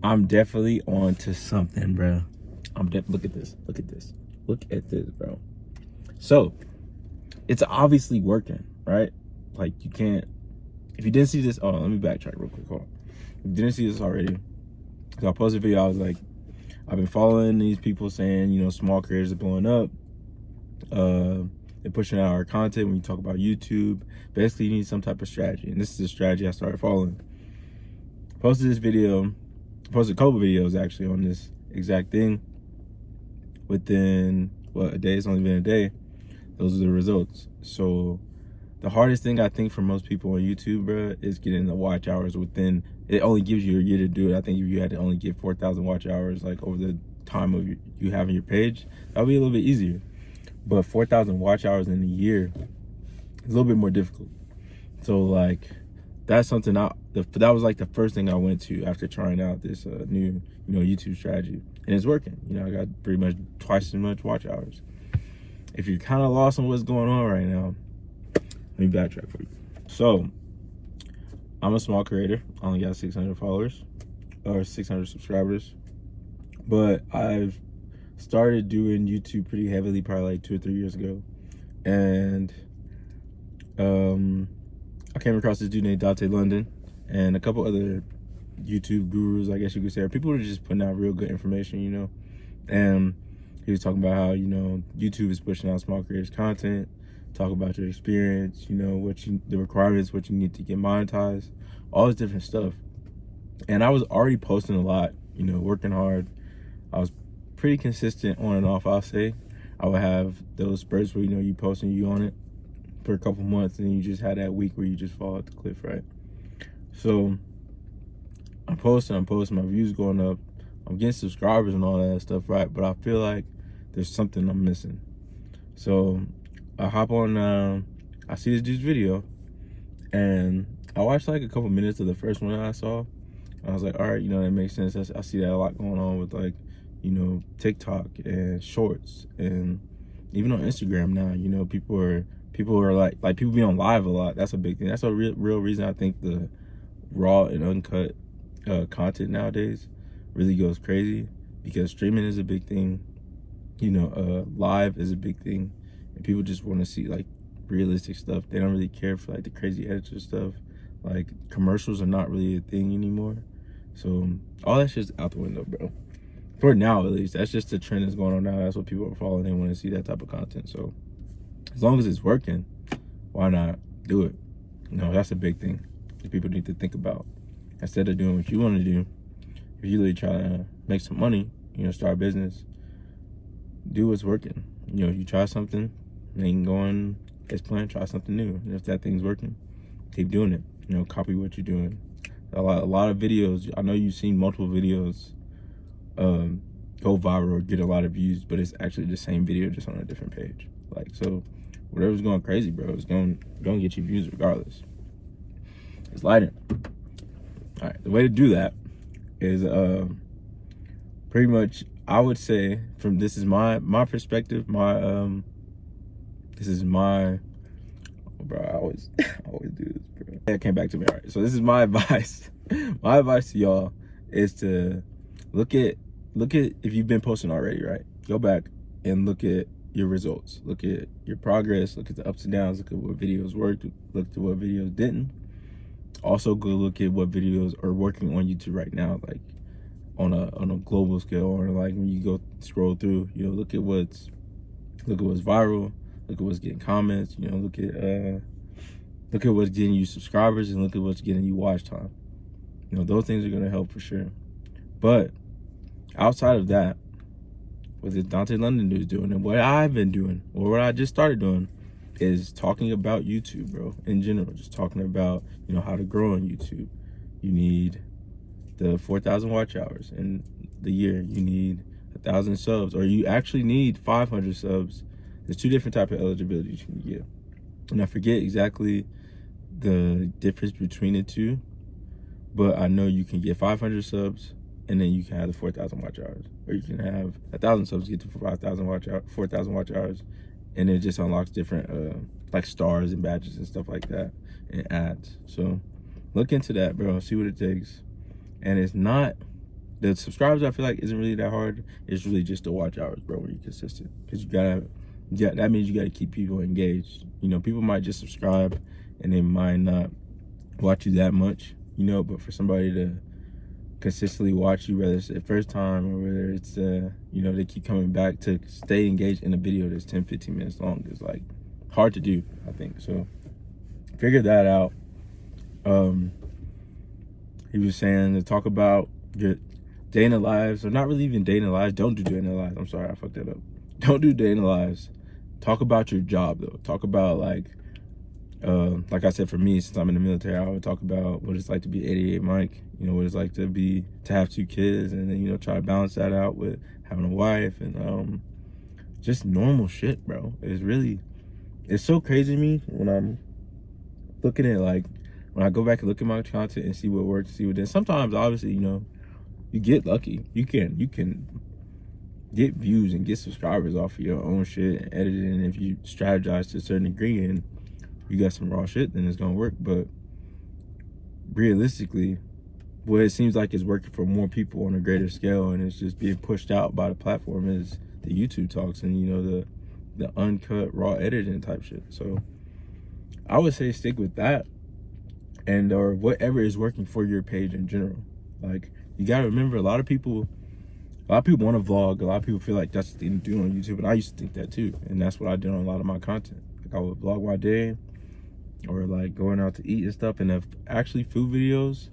I'm definitely on to something, bro. Look at this. Look at this. Look at this, bro. So it's obviously working, right? Like you can't. If you didn't see this, oh, let me backtrack real quick. Hold on. If you didn't see this already, so I posted a video. I was like, I've been following these people saying, you know, small creators are blowing up. They're pushing out our content when you talk about YouTube. Basically, you need some type of strategy, and this is the strategy I started following. Posted this video, posted a couple videos actually on this exact thing. Within a day, it's only been a day. Those are the results. So the hardest thing I think for most people on YouTube, bro, is getting the watch hours within. It only gives you a year to do it. I think if you had to only get 4,000 watch hours, like over the time of you having your page, that would be a little bit easier. But 4,000 watch hours in a year is a little bit more difficult. So like, that's something that was like the first thing I went to after trying out this new, YouTube strategy, and it's working. I got pretty much twice as much watch hours. If you're kind of lost on what's going on right now, let me backtrack for you. So I'm a small creator. I only got 600 followers or 600 subscribers, but I've started doing YouTube pretty heavily probably like 2 or 3 years ago, and I came across this dude named Dante London and a couple other YouTube gurus, I guess you could say, or people who are just putting out real good information, and he was talking about how, YouTube is pushing out small creators content, talk about your experience, the requirements, what you need to get monetized, all this different stuff. And I was already posting a lot, working hard. I was pretty consistent on and off, I'll say. I would have those spurts where, you post and you on it for a couple months, and you just had that week where you just fall off the cliff, right? So I'm posting, my views going up, I'm getting subscribers and all that stuff, right? But I feel like there's something I'm missing. So I hop on, I see this dude's video, and I watched like a couple minutes of the first one that I saw. I was like, all right, that makes sense. I see that a lot going on with like, TikTok and shorts, and even on Instagram now, people are like people be on live a lot. That's a big thing. That's a real reason I think the raw and uncut content nowadays really goes crazy, because streaming is a big thing, live is a big thing, and people just want to see like realistic stuff. They don't really care for like the crazy editor stuff. Like commercials are not really a thing anymore. So all that shit's out the window, bro. For now, at least. That's just the trend that's going on now. That's what people are following. They want to see that type of content. So as long as it's working, why not do it? That's a big thing that people need to think about. Instead of doing what you want to do, if you really try to make some money, start a business, do what's working. You try something, ain't going as planned, try something new. And if that thing's working, keep doing it. Copy what you're doing. A lot of videos, I know you've seen multiple videos go viral or get a lot of views, but it's actually the same video just on a different page. Like, so whatever's going crazy, bro, it's going to get you views regardless. It's lighting. All right, the way to do that is pretty much, I would say, from this is my perspective, this is my, bro, I always do this, bro. That came back to me. All right, so this is my advice. My advice to y'all is to look at if you've been posting already, right? Go back and look at your results, look at your progress, look at the ups and downs, look at what videos worked, look at what videos didn't. Also go look at what videos are working on YouTube right now, like on a global scale, or like when you go scroll through, look at what's viral, look at what's getting comments, look at what's getting you subscribers, and look at what's getting you watch time. Those things are going to help for sure. But outside of that, what this Dante London dude is doing, and what I've been doing, or what I just started doing, is talking about YouTube, bro, in general. Just talking about, how to grow on YouTube. You need the 4,000 watch hours in the year. You need 1,000 subs, or you actually need 500 subs. There's 2 different types of eligibilities you can get. And I forget exactly the difference between the two, but I know you can get 500 subs, and then you can have the 4,000 watch hours, or you can have 1,000 subs, get to 4,000 watch hours, and it just unlocks different like stars and badges and stuff like that, and ads. So look into that, bro. See what it takes. And it's not The subscribers, I feel like, isn't really that hard. It's really just the watch hours, bro, when you're consistent. Because that means you gotta keep people engaged. You know, people might just subscribe and they might not watch you that much, you know, but for somebody to consistently watch you, whether it's the first time or whether it's you know, they keep coming back, to stay engaged in a video that's 10-15 minutes long is like hard to do, I think. So figure that out. He was saying to talk about your day in the lives, or not really even day in the lives. Don't do day in the lives. I'm sorry, I fucked that up. Don't do day in the lives. Talk about your job though. Talk about like I said, for me, since I'm in the military, I would talk about what it's like to be 88 Mike, you know, what it's like to have 2 kids, and then, you know, try to balance that out with having a wife and just normal shit, bro. It's so crazy to me when I'm looking at, like, when I go back and look at my content and see what works, see what didn't. Sometimes, obviously, you know, you get lucky. You can get views and get subscribers off of your own shit and edit it, and if you strategize to a certain degree and you got some raw shit, then it's gonna work. But realistically, what it seems like is working for more people on a greater scale, and it's just being pushed out by the platform, is the YouTube talks and, you know, the uncut raw editing type shit. So I would say stick with that, and or whatever is working for your page in general. Like, you gotta remember, a lot of people want to vlog. A lot of people feel like that's the thing to do on YouTube, and I used to think that too, and that's what I did on a lot of my content. Like, I would vlog my day, or like going out to eat and stuff. And if actually food videos,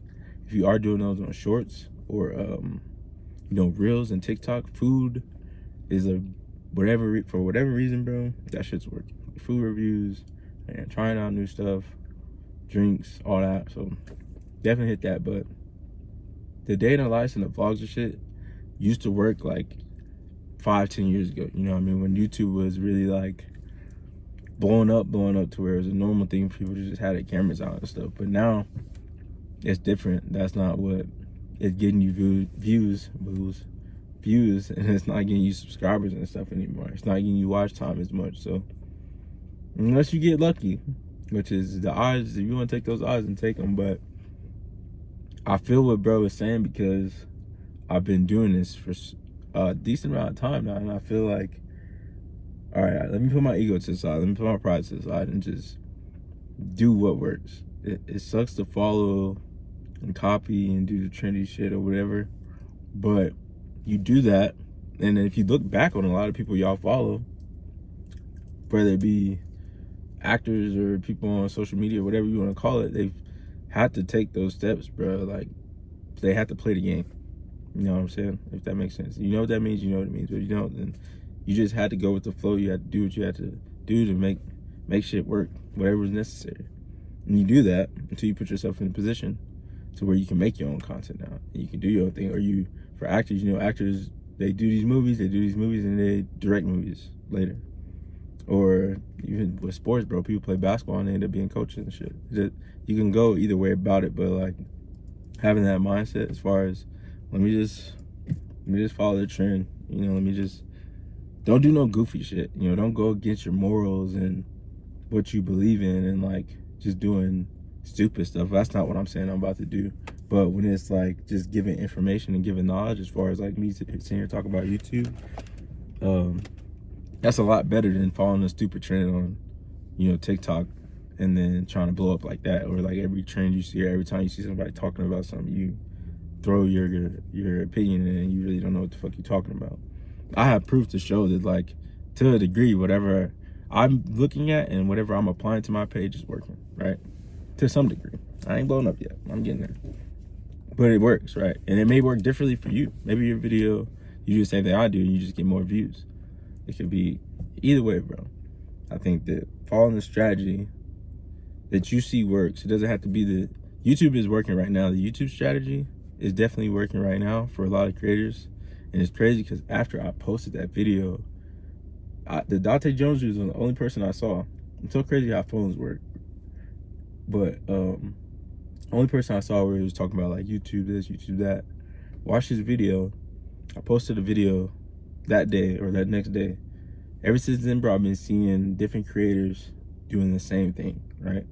if you are doing those on shorts or you know, reels and TikTok, food is for whatever reason, bro, that shit's working. Food reviews and trying out new stuff, drinks, all that. So definitely hit that. But the day in the life and the vlogs and shit used to work like 5-10 years ago, you know what I mean, when YouTube was really like blowing up to where it was a normal thing for people to just have their cameras out and stuff. But now it's different. That's not what is getting you views, and it's not getting you subscribers and stuff anymore. It's not getting you watch time as much. So unless you get lucky, which is the odds, if you want to take those odds, and take them. But I feel what bro is saying, because I've been doing this for a decent amount of time now, and I feel like, all right, let me put my ego to the side. Let me put my pride to the side and just do what works. It sucks to follow and copy and do the trendy shit or whatever, but you do that, and if you look back on a lot of people y'all follow, whether it be actors or people on social media, whatever you want to call it, they've had to take those steps, bro. Like, they had to play the game. You know what I'm saying? If that makes sense. You know what that means, you know what it means. But you don't, then you just had to go with the flow. You had to do what you had to do to make shit work, whatever was necessary. And you do that until you put yourself in a position to where you can make your own content now. And you can do your own thing. For actors, you know, actors, they do these movies, and they direct movies later. Or even with sports, bro, people play basketball and they end up being coaches and shit. You can go either way about it, but like, having that mindset as far as, let me just follow the trend, you know, don't do no goofy shit, you know, don't go against your morals and what you believe in, and like just doing stupid stuff. That's not what I'm saying I'm about to do. But when it's like just giving information and giving knowledge, as far as like me sitting here talking about YouTube, that's a lot better than following a stupid trend on, you know, TikTok, and then trying to blow up like that. Or like every trend you see, or every time you see somebody talking about something, you throw your opinion in, and you really don't know what the fuck you're talking about. I have proof to show that, like, to a degree, whatever I'm looking at and whatever I'm applying to my page is working, right? To some degree. I ain't blown up yet. I'm getting there. But it works, right? And it may work differently for you. Maybe your video, you do the same thing I do, and you just get more views. It could be either way, bro. I think that following the strategy that you see works. It doesn't have to be YouTube is working right now. The YouTube strategy is definitely working right now for a lot of creators. And it's crazy because after I posted that video, the Dante Jones was the only person I saw. It's so crazy how phones work. But only person I saw where he was talking about like YouTube this, YouTube that. Watched his video. I posted a video that day or that next day. Ever since then, bro, I've been seeing different creators doing the same thing, right?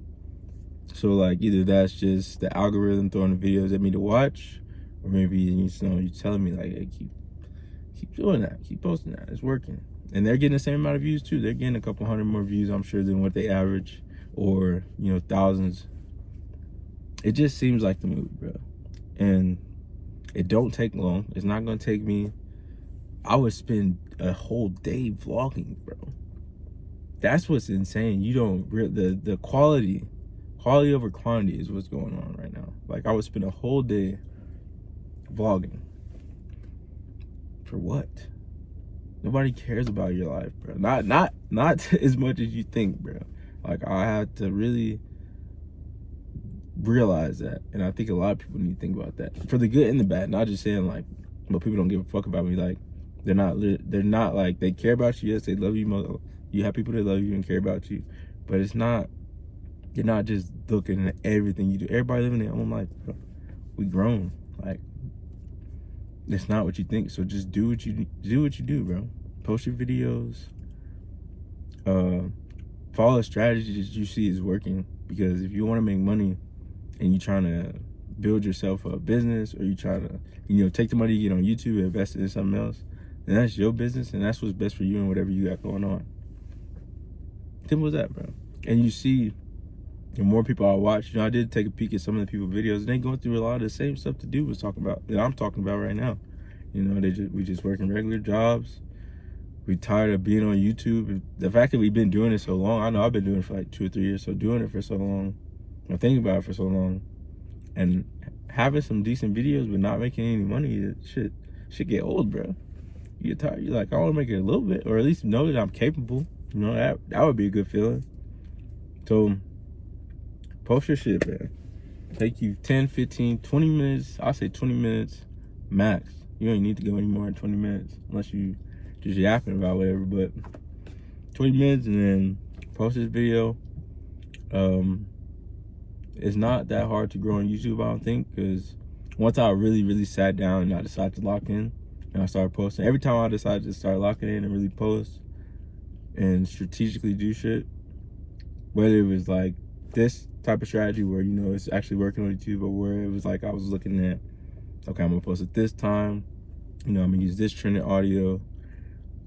So like either that's just the algorithm throwing the videos at me to watch, Or maybe, you know, you're telling me like, hey, keep doing that, keep posting that, it's working. And they're getting the same amount of views too. They're getting a couple hundred more views, I'm sure, than what they average, or, you know, thousands. It just seems like the move, bro. And it don't take long. It's not gonna take me. I would spend a whole day vlogging, bro. That's what's insane. You don't the quality over quantity is what's going on right now. Like, I would spend a whole day vlogging. For what? Nobody cares about your life, bro. Not as much as you think, bro. Like, I had to really realize that, and I think a lot of people need to think about that, for the good and the bad. Not just saying like, well, people don't give a fuck about me. Like, they're not like, they care about you. Yes, they love you. You have people that love you and care about you, but it's not. You're not just looking at everything you do. Everybody living their own life, bro. We grown. Like, it's not what you think. So just do what you do, bro. Post your videos. Follow a strategy that you see is working, because if you want to make money and you're trying to build yourself a business, or you try to, you know, take the money you get on YouTube and invest it in something else, then that's your business, and that's what's best for you and whatever you got going on. Simple as that, bro. And you see, the more people I watch, you know, I did take a peek at some of the people's videos, and they going through a lot of the same stuff the dude was talking about, that I'm talking about right now. You know, we just working regular jobs. We tired of being on YouTube. The fact that we've been doing it so long, I know I've been doing it for like 2 or 3 years, so doing it for so long, or thinking about it for so long, and having some decent videos but not making any money, it should get old, bro. You get tired. You're like, I want to make it a little bit, or at least know that I'm capable. You know, that would be a good feeling. So post your shit, man. Take you 10, 15, 20 minutes. I'll say 20 minutes max. You don't need to go any more than 20 minutes unless you just yapping about whatever, but 20 minutes, and then post this video. It's not that hard to grow on YouTube, I don't think, because once I really sat down and I decided to lock in and I started posting, every time I decided to start locking in and really post and strategically do shit, whether it was like this type of strategy where, you know, it's actually working on YouTube, or where it was like I was looking at, okay, I'm gonna post at this time, you know, I'm gonna use this trending audio,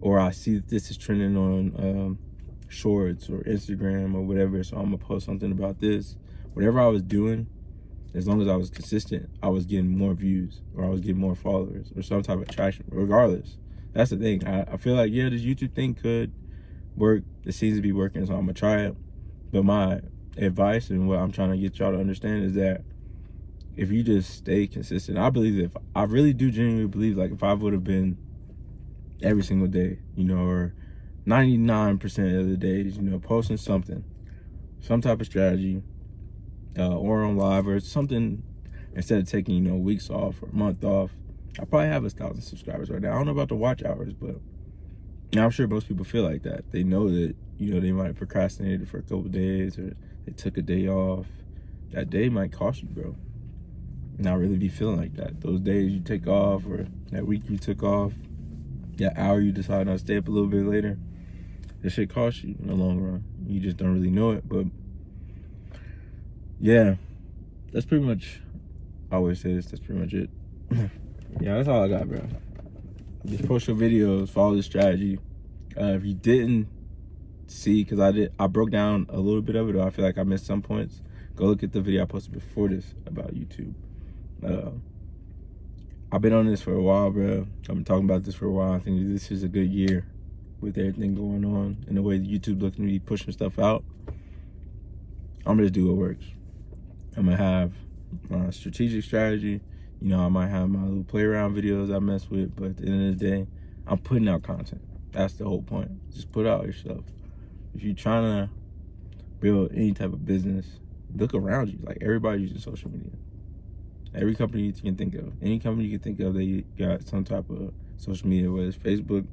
or I see that this is trending on Shorts or Instagram or whatever, so I'm gonna post something about this. Whatever I was doing, as long as I was consistent, I was getting more views, or I was getting more followers, or some type of traction, regardless. That's the thing. I feel like, yeah, this YouTube thing could work. It seems to be working, so I'm gonna try it. But my advice and what I'm trying to get y'all to understand is that if you just stay consistent, I believe that I really do genuinely believe, like, if I would have been every single day, you know, or 99% of the days, you know, posting something, some type of strategy, or on live or something, instead of taking, you know, weeks off or a month off, I probably have 1,000 subscribers right now. I don't know about the watch hours, but I'm sure most people feel like that. They know that, you know, they might have procrastinated for a couple of days, or they took a day off. That day might cost you, bro. Not really be feeling like that. Those days you take off, or that week you took off, that hour you decide not to stay up a little bit later, that shit costs you in the long run. You just don't really know it. But yeah, that's pretty much, I always say this, that's pretty much it. Yeah, that's all I got, bro. Just post your videos, follow the strategy. If you didn't see, because I broke down a little bit of it, or I feel like I missed some points, go look at the video I posted before this about YouTube. I've been on this for a while, bro. I've been talking about this for a while. I think this is a good year with everything going on and the way YouTube looking to be pushing stuff out. I'm gonna just do what works. I'm gonna have my strategic strategy. You know, I might have my little play around videos I mess with, but at the end of the day, I'm putting out content. That's the whole point. Just put out yourself. If you're trying to build any type of business, look around you. Like, everybody using social media. Every company you can think of, any company you can think of, they got some type of social media, whether it's Facebook,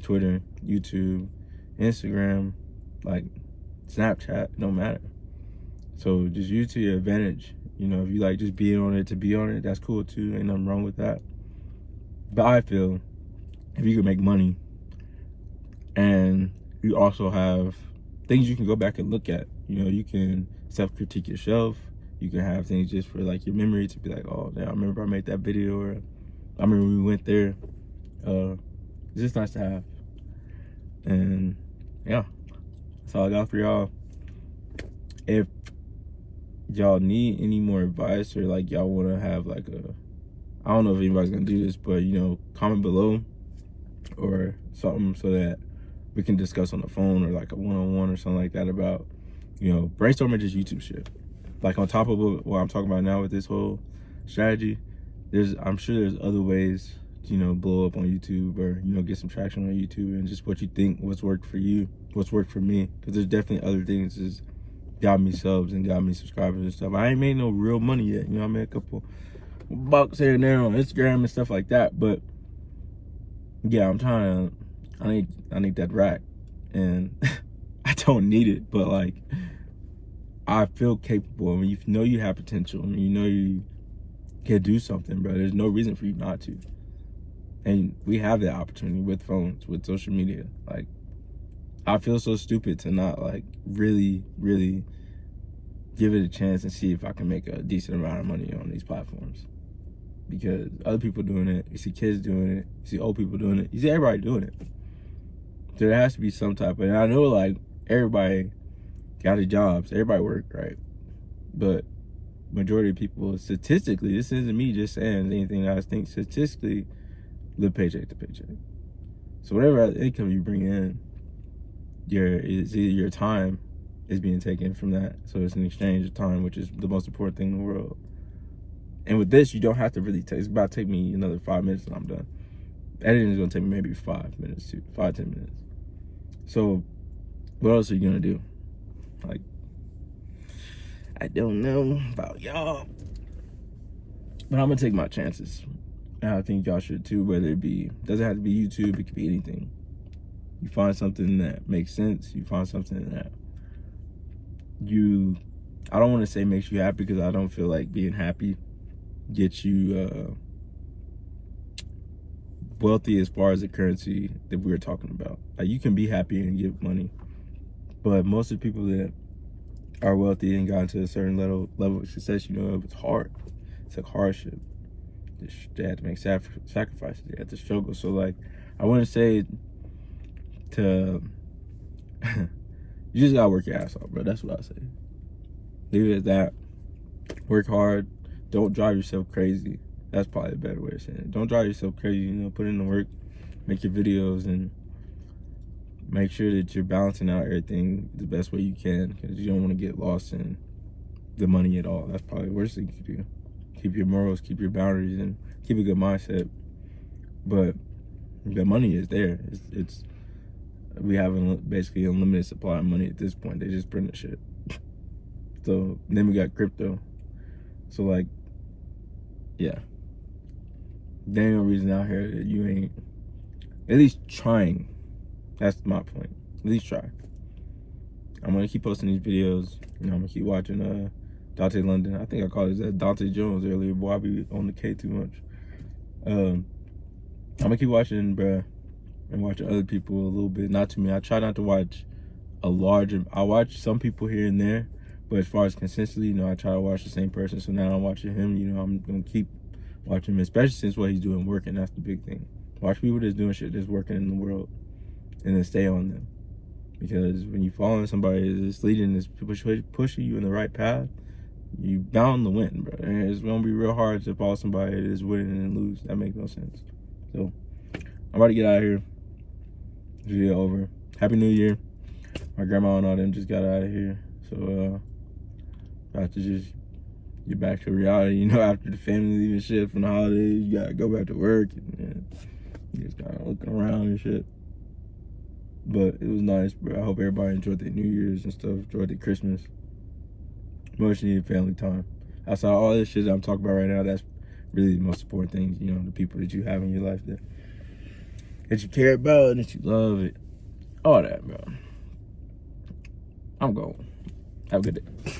Twitter, YouTube, Instagram, like Snapchat, no matter. So just use it to your advantage. You know, if you like just being on it to be on it, that's cool too. Ain't nothing wrong with that. But I feel if you can make money and you also have things you can go back and look at, you know, you can self-critique yourself. You can have things just for like your memory to be like, oh, yeah, I remember I made that video, or I remember we went there. It's just nice to have. And yeah, that's all I got for y'all. If y'all need any more advice, or like y'all want to have like I don't know if anybody's gonna do this, but you know, comment below or something so that we can discuss on the phone, or like a one-on-one or something like that about, you know, brainstorming just YouTube shit. Like on top of what I'm talking about now with this whole strategy, I'm sure there's other ways to, you know, blow up on YouTube, or, you know, get some traction on YouTube, and just what you think, what's worked for you, what's worked for me. Because there's definitely other things that's got me subs and got me subscribers and stuff. I ain't made no real money yet. You know, I made a couple bucks here and there on Instagram and stuff like that. But yeah, I need that rack, and I don't need it, but like, I feel capable. I mean, you know you have potential. I mean, you know you can do something, bro. There's no reason for you not to. And we have that opportunity with phones, with social media. Like, I feel so stupid to not like really give it a chance and see if I can make a decent amount of money on these platforms. Because other people doing it, you see kids doing it, you see old people doing it, you see everybody doing it. So there has to be some type of, and I know like everybody got their jobs, everybody work, right? But majority of people, statistically, this isn't me just saying anything, I think statistically live paycheck to paycheck. So whatever income you bring in, your time is being taken from that. So it's an exchange of time, which is the most important thing in the world. And with this, you don't have to really it's about to take me another 5 minutes and I'm done. Editing is gonna take me maybe 5 minutes to 5-10 minutes. So what else are you gonna do? Like, I don't know about y'all, but I'm gonna take my chances. And I think y'all should too, whether it be, doesn't have to be YouTube, it could be anything. You find something that makes sense, you find something that I don't want to say makes you happy, because I don't feel like being happy gets you wealthy as far as the currency that we were talking about. Like, you can be happy and get money, but most of the people that are wealthy and got into a certain level of success, you know, it's hard. It's like hardship. They had to make sacrifices. They had to struggle. So like, I wouldn't say to you just gotta work your ass off, bro. That's what I say. Leave it at that. Work hard. Don't drive yourself crazy. That's probably a better way of saying it. Don't drive yourself crazy. You know, put in the work, make your videos, and make sure that you're balancing out everything the best way you can, because you don't want to get lost in the money at all. That's probably the worst thing you can do. Keep your morals, keep your boundaries, and keep a good mindset. But the money is there. We have basically unlimited supply of money at this point. They just print the shit. So then we got crypto. So like, yeah, there ain't no reason out here that you ain't at least trying. That's my point. At least try. I'm gonna keep posting these videos. You know, I'm gonna keep watching Dante London. I think I called it Dante Jones earlier. Boy, I be on the K too much. I'm gonna keep watching, bruh, and watching other people a little bit. Not too many. I try not to watch I watch some people here and there, but as far as consistently, you know, I try to watch the same person. So now I'm watching him. You know, I'm gonna keep watching him, especially since what he's doing working. That's the big thing. Watch people that's doing shit that's working in the world, and then stay on them. Because when you following somebody that's leading, this pushing you in the right path, you bound to win, bro. And it's gonna be real hard to follow somebody that's winning and lose. That makes no sense. So I'm about to get out of here. Video over. Happy New Year. My grandma and all them just got out of here. So about to just get back to reality, you know, after the family leaving shit from the holidays, you gotta go back to work, and you just kinda looking around and shit. But it was nice, bro. I hope everybody enjoyed their New Year's and stuff, enjoyed their Christmas. Much needed family time. Outside of all this shit that I'm talking about right now, that's really the most important things, you know, the people that you have in your life that you care about and that you love it. All that, bro. I'm going. Have a good day.